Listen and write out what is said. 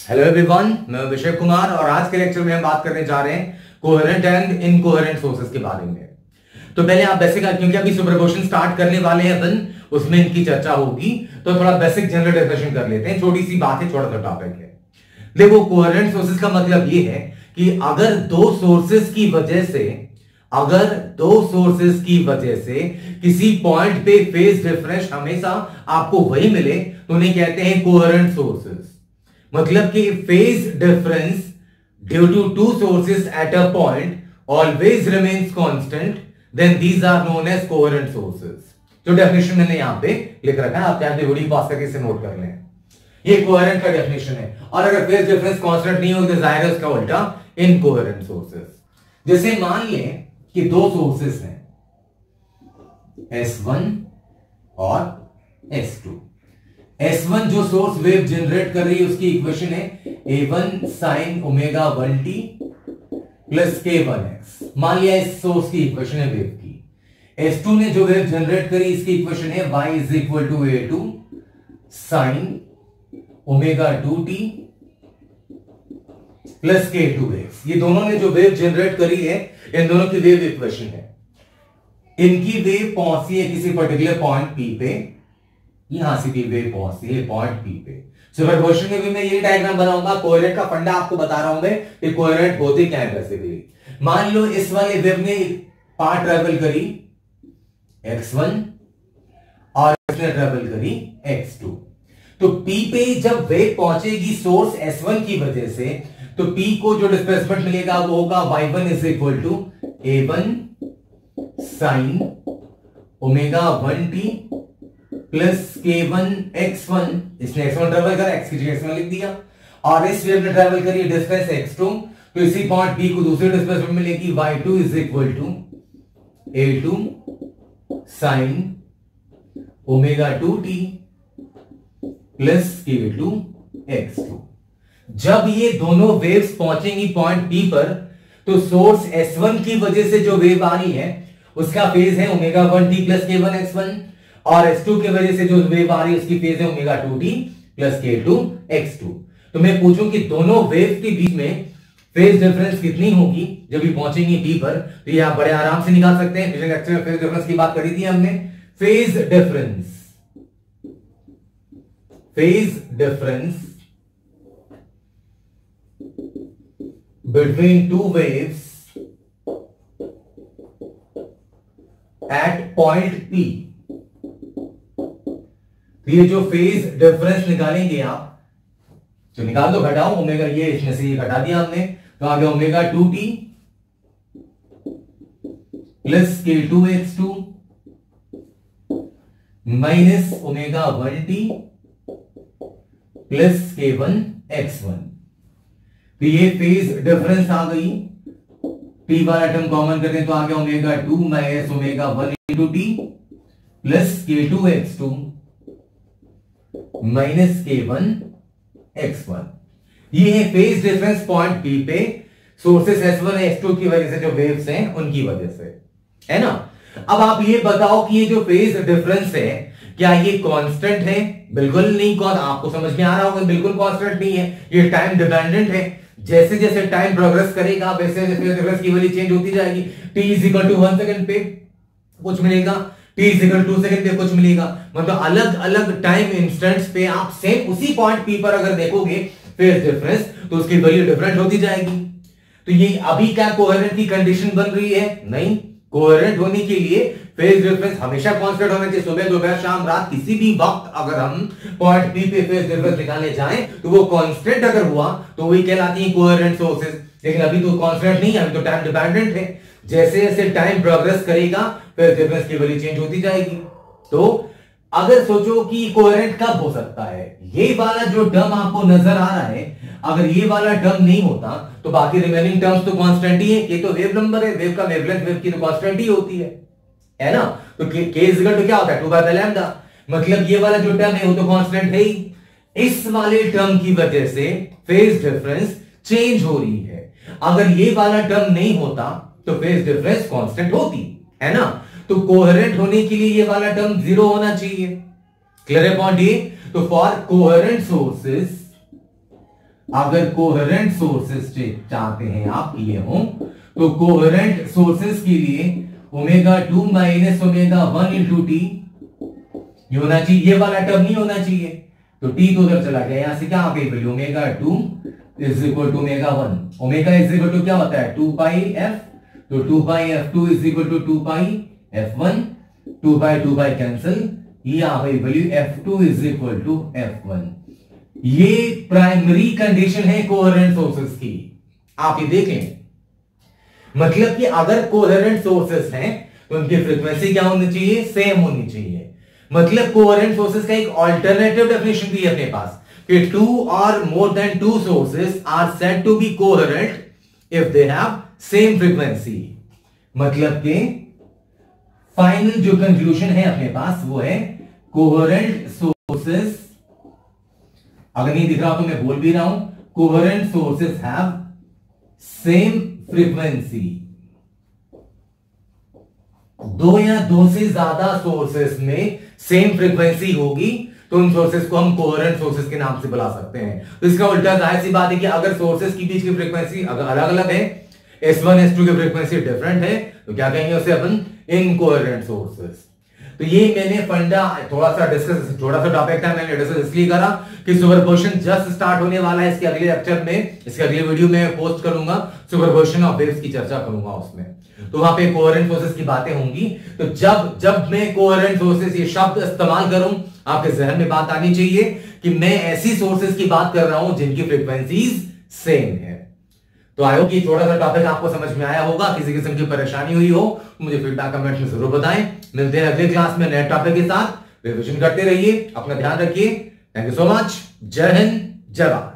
Hello everyone, मैं अभिषेक कुमार और आज के लेक्चर में हम बात करने जा रहे हैं कोहेरेंट एंड इनकोहेरेंट सोर्सेस के बारे में। तो पहले आप बेसिक, क्योंकि अभी सुपरपोजिशन स्टार्ट करने वाले हैं अपन, उसमें इनकी चर्चा होगी, तो थोड़ा बेसिक जनरल डेफिनेशन कर लेते हैं। छोटी सी बात है, छोटा सा टॉपिक है। देखो, कोहेरेंट सोर्सेस का मतलब ये है कि अगर दो सोर्सेस की वजह से किसी पॉइंट पे फेज डिफरेंस हमेशा आपको वही मिले तो उन्हें कहते हैं कोहेरेंट सोर्सेस। मतलब कि phase difference due to two sources at a point always remains constant, then these are known as coherent sources. जो डेफिनेशन मैंने यहां पे लिख रखा है, आप चाहे तो वीडियो पॉज करके इसे नोट कर लें। ये कोहेरेंट का डेफिनेशन है। और अगर फेज डिफरेंस कांस्टेंट नहीं हो तो जाहिर है उसका उल्टा इनकोहेरेंट सोर्सेस। जैसे मान लें कि दो सोर्सेस हैं S1 और S2। S1 जो सोर्स वेव जनरेट कर रही है उसकी इक्वेशन है A1 sin omega 1t plus K1x। मान लिया इस सोर्स की इक्वेशन है वेव की। S2 ने जो वेव जनरेट करी इसकी इक्वेशन है y is equal to A2 sin omega 2t plus K2x। ये दोनों ने जो वेव जनरेट करी है, इन दोनों की वेव इक्वेशन है। इनकी वेव पहुंची है किसी पर्टिकुलर पॉइंट P पे, यहां से भी वेव पहुंचती है पॉइंट P पे। सुपरपोजिशन में भी मैं ये डायग्राम बनाऊंगा। कोहेरेंट का फंडा आपको बता रहा हूं मैं कि कोहेरेंट होती क्या है बेसिकली। मान लो इस वाले वेव ने पार्ट ट्रेवल करी x1 और इसने ट्रेवल करी x2। तो P पे जब वेव पहुंचेगी सोर्स S1 की वजह से, तो P को जो डिस्प्लेसमेंट मिलेगा वो होगा y1 is equal to A1 sin omega 1t plus K1x1। इसने x1 ट्रेवल करा, x की जगह x1 लिख दिया, और इस वेव ने ट्रेवल करी डिस्टेंस x2, तो इसी पॉइंट P को दूसरी डिस्प्लेसमेंट मिलेगी y2 is equal to A2 sin omega 2t plus K2x2। जब ये दोनों वेव्स पहुंचेंगी पॉइंट P पर, तो सोर्स S1 की वजह से जो वेव आ रही है उसका फेज है ओमेगा 1t प्लस K1x1, और S2 की वजह से जो वेव आ रही है उसकी फेज है ओमेगा 2t प्लस K2x2। तो मैं पूछूं कि दोनों वेव के बीच में फेज डिफरेंस कितनी होगी जब ये पहुंचेंगी P पर, तो ये आप बड़े आराम से निकाल सकते हैं। पिछले लेक्चर में फेज डिफरेंस की बात करी थी हमने। Phase difference between two waves at point P। तो ये जो फेज डिफरेंस निकालेंगे आप, जो निकाल दो, घटाओ ओमेगा, ये इसमें से ये घटा दिया हमने, तो आ गया omega 2t plus K2x2 minus omega 1t plus K1x1। तो ये फेज डिफरेंस आ गई। P वाला टर्म कॉमन करते हैं तो आ गया omega 2 minus omega 1 into T plus K2x2 minus K1x1। ये है फेज डिफरेंस पॉइंट P पे सोर्सेस S1 S2 की वजह से जो वेव्स हैं उनकी वजह से, है ना। अब आप ये बताओ कि ये जो फेज डिफरेंस है क्या ये कांस्टेंट है? बिल्कुल नहीं। आपको समझ में आ रहा होगा, बिल्कुल कांस्टेंट नहीं है, ये टाइम डिपेंडेंट है। जैसे जैसे टाइम प्रोग्रेस करेगा वैसे वैसे डिफरेंस की वैल्यू चेंज होती जाएगी। t is equal to 1 second पे कुछ मिलेगा, t is equal to 2 second पे कुछ मिलेगा। मतलब अलग अलग टाइम इंस्टेंट्स पे आप सेम उसी पॉइंट P पर अगर देखोगे फेज डिफरेंस, तो उसकी वैल्यू डिफरेंट होती जाएगी। तो ये अभी क्या कोहेरेंट की कंडीशन बन रही है? नहीं। कोहेरेंट होने के लिए फेज डिफरेंस हमेशा कांस्टेंट होना चाहिए। सुबह दोपहर शाम रात किसी भी वक्त अगर हम पॉइंट P पे फेज डिफरेंस निकालने जाएं तो वो कांस्टेंट अगर हुआ तो वही कहलाती है कोहेरेंट सोर्सेस। लेकिन अभी तो कांस्टेंट नहीं है, अभी तो टाइम डिपेंडेंट है। जैसे जैसे टाइम प्रोग्रेस करेगा फेज डिफरेंस की वैल्यू चेंज होती जाएगी। तो अगर सोचो कि कोहेरेंट कब हो सकता है, ये वाला जो टर्म आपको नजर आ रहा है, अगर ये वाला टर्म नहीं होता तो बाकी रिमेनिंग टर्म्स तो कांस्टेंट ही है। ये तो वेव नंबर है, वेव का वेवलेंथ वेव की तो कांस्टेंट ही होती है ना। तो k इज इक्वल टू क्या होता है? 2 पाई लैम्डा। मतलब ये वाला जो टर्म है वो तो कांस्टेंट है ही। इस वाले टर्म की वजह से फेज डिफरेंस चेंज हो रही है। अगर ये वाला टर्म नहीं होता तो फेज डिफरेंस कांस्टेंट होती, है ना। तो कोहेरेंट होने के लिए ये वाला टर्म 0 होना चाहिए। क्लियर है पॉइंट ये? तो फॉर कोहेरेंट सोर्सेस अगर कोहेरेंट सोर्सेस चाहते हैं आप ये हो, तो कोहेरेंट सोर्सेस के लिए omega 2 minus omega 1 into T ये होना चाहिए, ये वाला टर्म नहीं होना चाहिए, तो टी तो उधर चला गया, यहां से क्या आ गई value omega 2 is equal to omega 1। Omega is equal to क्या होता है 2 पाई एफ, तो 2 pi f2 is equal to 2 pi f1, 2 pi cancel, ये आ गई value f2 is equal to f1। ये प्राइमरी कंडीशन है कोहेरेंट सोर्सेस की, आप ये देखें। मतलब कि अगर कोहेरेंट सोर्सेस हैं तो उनकी फ्रीक्वेंसी क्या होनी चाहिए, सेम होनी चाहिए। मतलब कोहेरेंट सोर्सेस का एक ऑल्टरनेटिव डेफिनेशन भी है अपने पास कि 2 और more than 2 sources are said to be coherent if they have same frequency. मतलब कि फाइनल जो कंक्लूजन है अपने पास वो है कोहेरेंट सोर्सेस, अगर नहीं दिख रहा तो मैं बोल भी रहा हूं, coherent sources have same frequency. दो या दो से ज्यादा सोर्सेस में सेम फ्रीक्वेंसी होगी तो उन सोर्सेस को हम कोहेरेंट सोर्सेस के नाम से बुला सकते हैं। तो इसका उल्टा जाहिर सी बात है कि अगर सोर्सेस के बीच की फ्रीक्वेंसी अगर अलग अलग है, S1 S2 की फ्रीक्वेंसी डिफरेंट है, तो क्या कहेंगे उसे अपन, इनकोहेरेंट सोर्सेस। तो ये मैंने फंडा थोड़ा सा डिस्कस, थोड़ा सा टॉपिक था, मैंने डिस्कस इसलिए करा कि सुपरपोजिशन जस्ट स्टार्ट होने वाला है। इसके अगले लेक्चर में, इसके अगले वीडियो में पोस्ट करूंगा, सुपरपोजिशन ऑफ वेव्स की चर्चा करूंगा उसमें, तो वहां पे कोहेरेंट सोर्सेस की बातें होंगी। तो जब जब मैं कोहेरेंट सोर्सेस ये शब्द इस्तेमाल करूं, आपके जहन में बात आनी चाहिए कि मैं ऐसी सोर्सेस की बात कर रहा हूं जिनकी फ्रीक्वेंसीज सेम है। तो आई होप कि थोड़ा सा टॉपिक आपको समझ में आया होगा। किसी किस्म की परेशानी हुई हो मुझे फीडबैक कमेंट में जरूर बताएं। मिलते हैं अगले क्लास में नए टॉपिक के साथ। रिवीजन करते रहिए, अपना ध्यान रखिए। Thank you so much. जय हिंद, जय भारत।